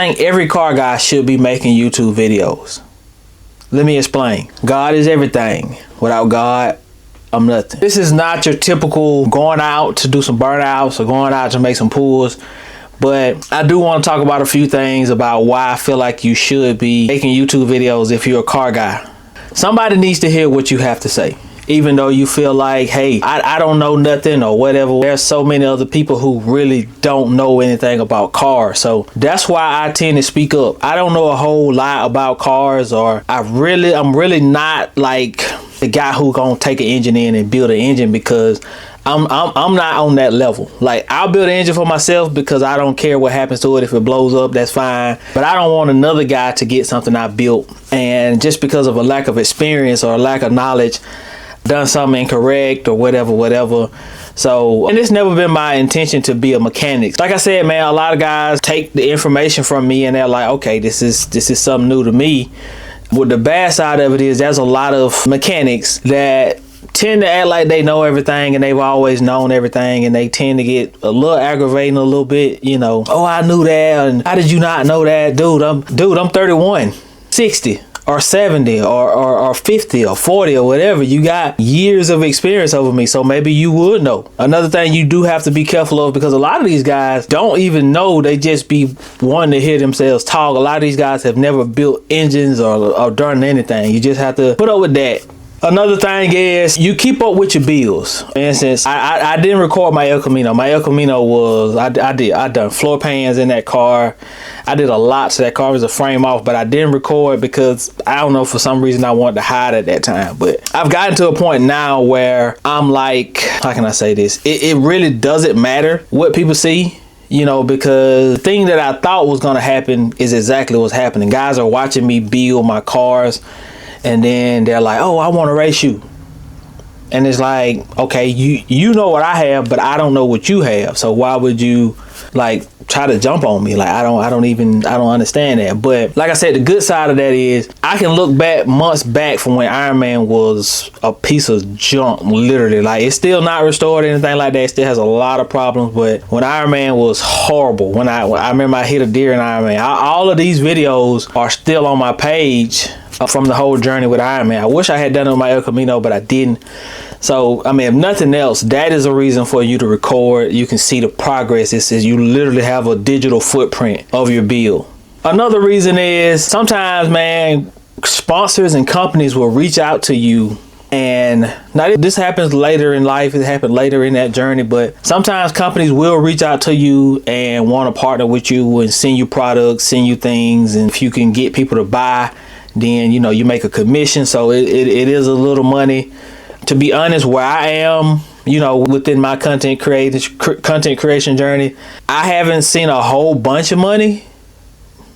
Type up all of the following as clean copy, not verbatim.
I think every car guy should be making YouTube videos. Let me explain. God is everything. Without God, I'm nothing. This is not your typical going out to do some burnouts or going out to make some pulls. But I do want to talk about a few things about why I feel like you should be making YouTube videos if you're a car guy. Somebody needs to hear what you have to say. Even though you feel like, hey, I don't know nothing or whatever. There's so many other people who really don't know anything about cars. So that's why I tend to speak up. I don't know a whole lot about cars, or I'm really not like the guy who gonna take an engine in and build an engine, because I'm not on that level. Like, I'll build an engine for myself because I don't care what happens to it. If it blows up, that's fine. But I don't want another guy to get something I built, and just because of a lack of experience or a lack of knowledge, done something incorrect or whatever. So, and it's never been my intention to be a mechanic. Like I said, man, a lot of guys take the information from me and they're like, okay, this is something new to me. Well, the bad side of it is there's a lot of mechanics that tend to act like they know everything and they've always known everything, and they tend to get a little aggravating a little bit, you know. Oh, I knew that, and how did you not know that? Dude, I'm 31, 60. Or 70 or 50 or 40 or whatever. You got years of experience over me, so maybe you would know. Another thing you do have to be careful of, because a lot of these guys don't even know, they just be wanting to hear themselves talk. A lot of these guys have never built engines or done anything. You just have to put up with that. Another thing is you keep up with your bills. For instance, I didn't record my El Camino. My El Camino was, I done floor pans in that car. I did a lot to that car. It was a frame off, but I didn't record because I don't know, for some reason I wanted to hide at that time. But I've gotten to a point now where I'm like, how can I say this? It really doesn't matter what people see. You know, because the thing that I thought was going to happen is exactly what's happening. Guys are watching me build my cars, and then they're like, oh, I want to race you. And it's like, okay, you know what I have, but I don't know what you have. So why would you like try to jump on me? Like, I don't understand that. But like I said, the good side of that is I can look back months back from when Iron Man was a piece of junk, literally. Like, it's still not restored or anything like that. It still has a lot of problems. But when Iron Man was horrible, when I remember I hit a deer in Iron Man, all of these videos are still on my page from the whole journey with Iron Man. I wish I had done it with my El Camino, but I didn't. So, I mean, if nothing else, that is a reason for you to record. You can see the progress. It says you literally have a digital footprint of your build. Another reason is sometimes, man, sponsors and companies will reach out to you. And now this happens later in life. It happened later in that journey. But sometimes companies will reach out to you and want to partner with you and send you products, send you things. And if you can get people to buy, then, you know, you make a commission. So it is a little money. To be honest, where I am, you know, within my content creation journey, I haven't seen a whole bunch of money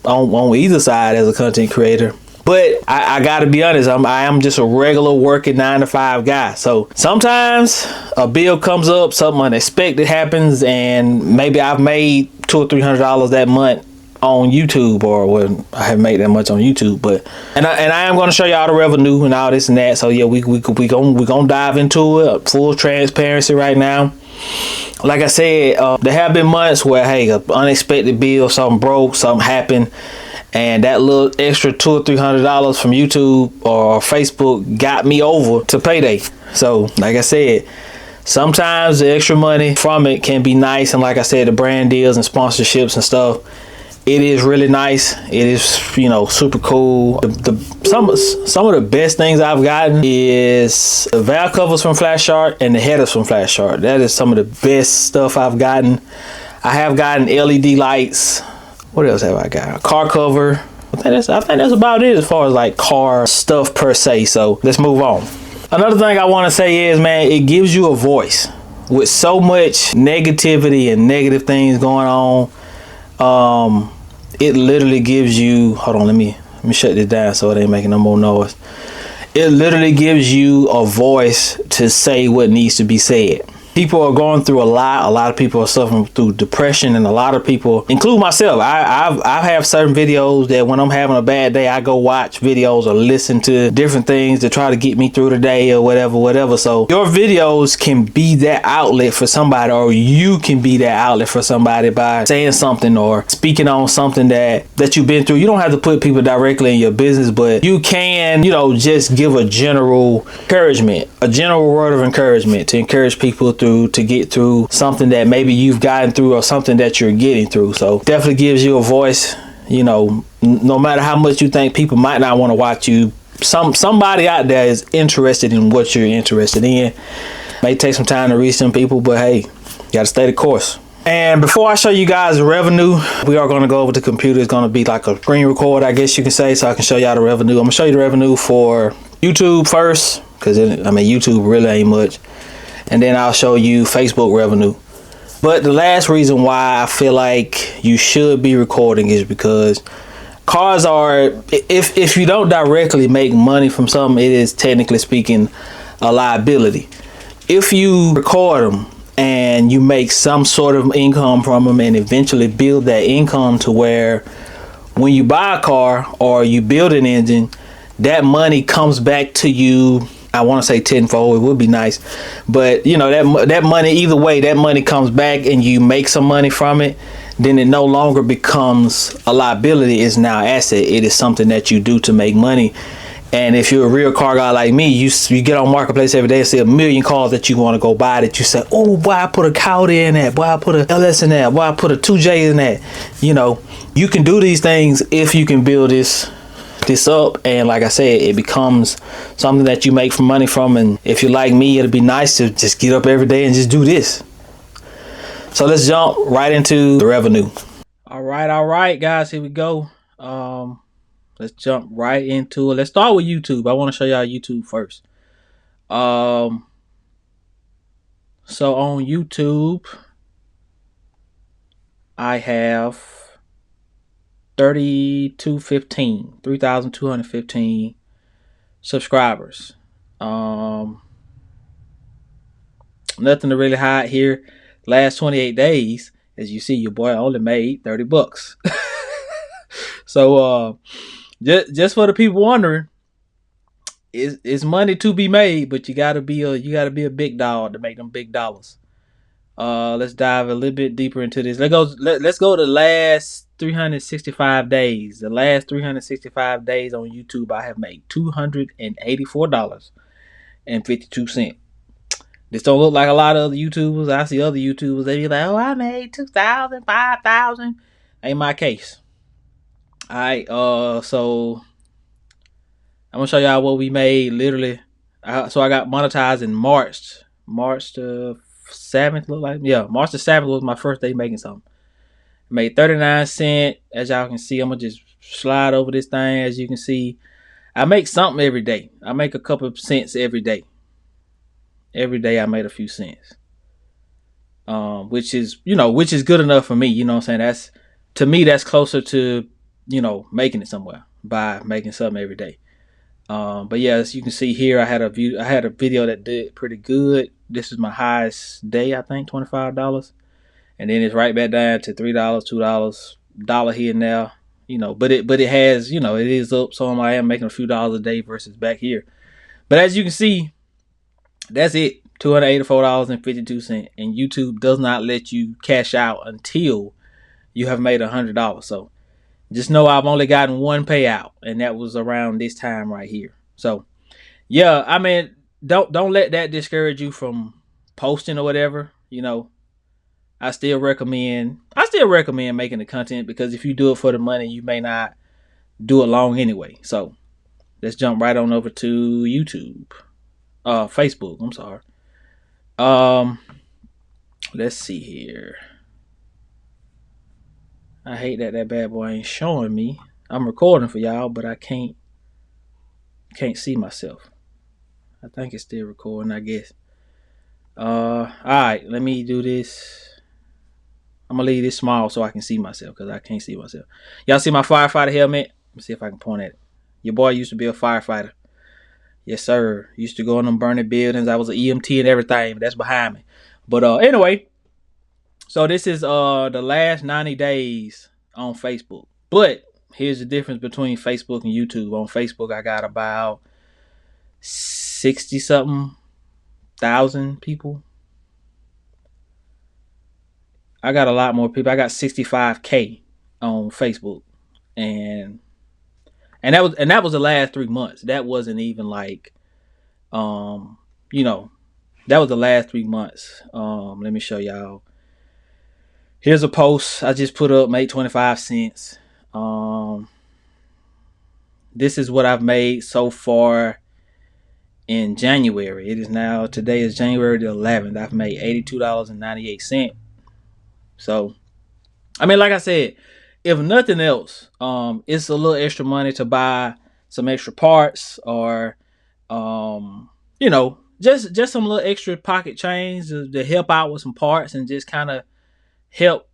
on either side as a content creator. But I gotta be honest, I am just a regular working 9-to-5 guy. So sometimes a bill comes up, something unexpected happens, and maybe I've made $200 or $300 that month on YouTube, or well, I haven't made that much on YouTube, but and I am going to show y'all the revenue and all this and that. So yeah, we gonna dive into it, full transparency right now. Like I said, there have been months where, hey, an unexpected bill, something broke, something happened, and that little extra $200 or $300 from YouTube or Facebook got me over to payday. So like I said, sometimes the extra money from it can be nice, and like I said, the brand deals and sponsorships and stuff, it is really nice. It is, you know, super cool. Some of the best things I've gotten is the valve covers from Flat Shark and the headers from Flat Shark. That is some of the best stuff I've gotten. I have gotten LED lights. What else have I got? A car cover. I think that's about it as far as like car stuff per se. So let's move on. Another thing I want to say is, man, it gives you a voice. With so much negativity and negative things going on, it literally gives you, hold on, let me shut this down so it ain't making no more noise. It literally gives you a voice to say what needs to be said. People are going through a lot. A lot of people are suffering through depression, and a lot of people, include myself. I have certain videos that when I'm having a bad day, I go watch videos or listen to different things to try to get me through the day or whatever. So your videos can be that outlet for somebody, or you can be that outlet for somebody by saying something or speaking on something that you've been through. You don't have to put people directly in your business, but you can, just give a general encouragement, a general word of encouragement to encourage people to get through something that maybe you've gotten through or something that you're getting through. So definitely gives you a voice. No matter how much you think people might not want to watch you, somebody out there is interested in what you're interested in. May take some time to reach some people, but hey, you gotta stay the course. And before I show you guys the revenue, we are going to go over the computer. It's going to be like a screen record, I guess you can say, so I can show y'all the revenue. I'm going to show you the revenue for YouTube first, because YouTube really ain't much. And then I'll show you Facebook revenue. But the last reason why I feel like you should be recording is because cars are, if you don't directly make money from something, it is technically speaking a liability. If you record them and you make some sort of income from them and eventually build that income to where when you buy a car or you build an engine, that money comes back to you. I want to say tenfold. It would be nice, but that money, either way, that money comes back and you make some money from it. Then it no longer becomes a liability. It's now an asset. It is something that you do to make money. And if you're a real car guy like me, you get on Marketplace every day and see a million cars that you want to go buy that you say, oh, boy, I put a Coyote in that. Boy, I put a LS in that. Boy, I put a 2J in that. You can do these things if you can build this up. And like I said, it becomes something that you make from money from. And if you're like me, it'll be nice to just get up every day and just do this. So let's jump right into the revenue. All right, guys, here we go. Let's jump right into it. Let's start with YouTube. I want to show y'all YouTube first. So on YouTube, I have 3,215 subscribers. Nothing to really hide here. Last 28 days, as you see, your boy only made $30. So just for the people wondering, it's money to be made, but you gotta be a big dog to make them big dollars. Let's dive a little bit deeper into this. Let's go to the last 365 days. The last 365 days on YouTube, I have made $284.52. This don't look like a lot of other YouTubers. I see other YouTubers, they be like, oh, I made 2,000, 5,000. Ain't my case. All right, so I'm gonna show y'all what we made literally. So I got monetized in March the 7th. March the 7th was my first day making something. I made 39 cents. As y'all can see, I'm gonna just slide over this thing. As you can see, I make something every day. I make a couple of cents every day. Every day I made a few cents. Which is good enough for me. You know what I'm saying? To me, that's closer to making it somewhere by making something every day. But yeah, as you can see here, I had a video that did pretty good. This is my highest day, I think, $25, and then it's right back down to $3, $2, dollar here and there. But it has, it is up. So I am making a few dollars a day versus back here. But as you can see, that's it. $284.52, and YouTube does not let you cash out until you have made $100. So just know I've only gotten one payout, and that was around this time right here. So yeah, don't let that discourage you from posting or whatever. I still recommend making the content, because if you do it for the money, you may not do it long anyway. So let's jump right on over to YouTube. Facebook, I'm sorry. Let's see here. I hate that bad boy ain't showing me. I'm recording for y'all, but I can't see myself. I think it's still recording, I guess. Alright, let me do this. I'm gonna leave this small so I can see myself, because I can't see myself. Y'all see my firefighter helmet? Let me see if I can point at it. Your boy used to be a firefighter. Yes, sir. Used to go in them burning buildings. I was an EMT and everything, but that's behind me. But anyway, so this is the last 90 days on Facebook. But here's the difference between Facebook and YouTube. On Facebook, I got about 60 something thousand people. I got a lot more people. I got 65K on Facebook. And that was the last 3 months. That wasn't even like um, you know, that was the last 3 months. Let me show y'all. Here's a post I just put up, made 25 cents. This is what I've made so far in January. It is now, today is January the 11th. I've made $82.98. So, I mean, like I said, if nothing else, it's a little extra money to buy some extra parts, or, just some little extra pocket change to help out with some parts and just kind of help,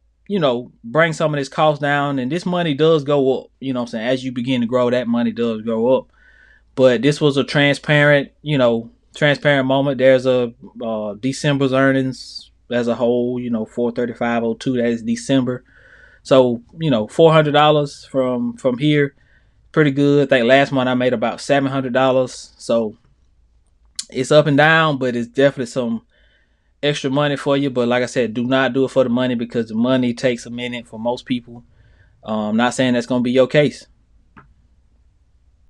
bring some of this cost down. And this money does go up, what I'm saying? As you begin to grow, that money does go up. But this was a transparent moment. There's a December's earnings as a whole, 435.02. That is December. So, $400 from here, pretty good. I think last month I made about $700. So it's up and down, but it's definitely some extra money for you. But like I said, do not do it for the money, because the money takes a minute for most people. I'm not saying that's going to be your case.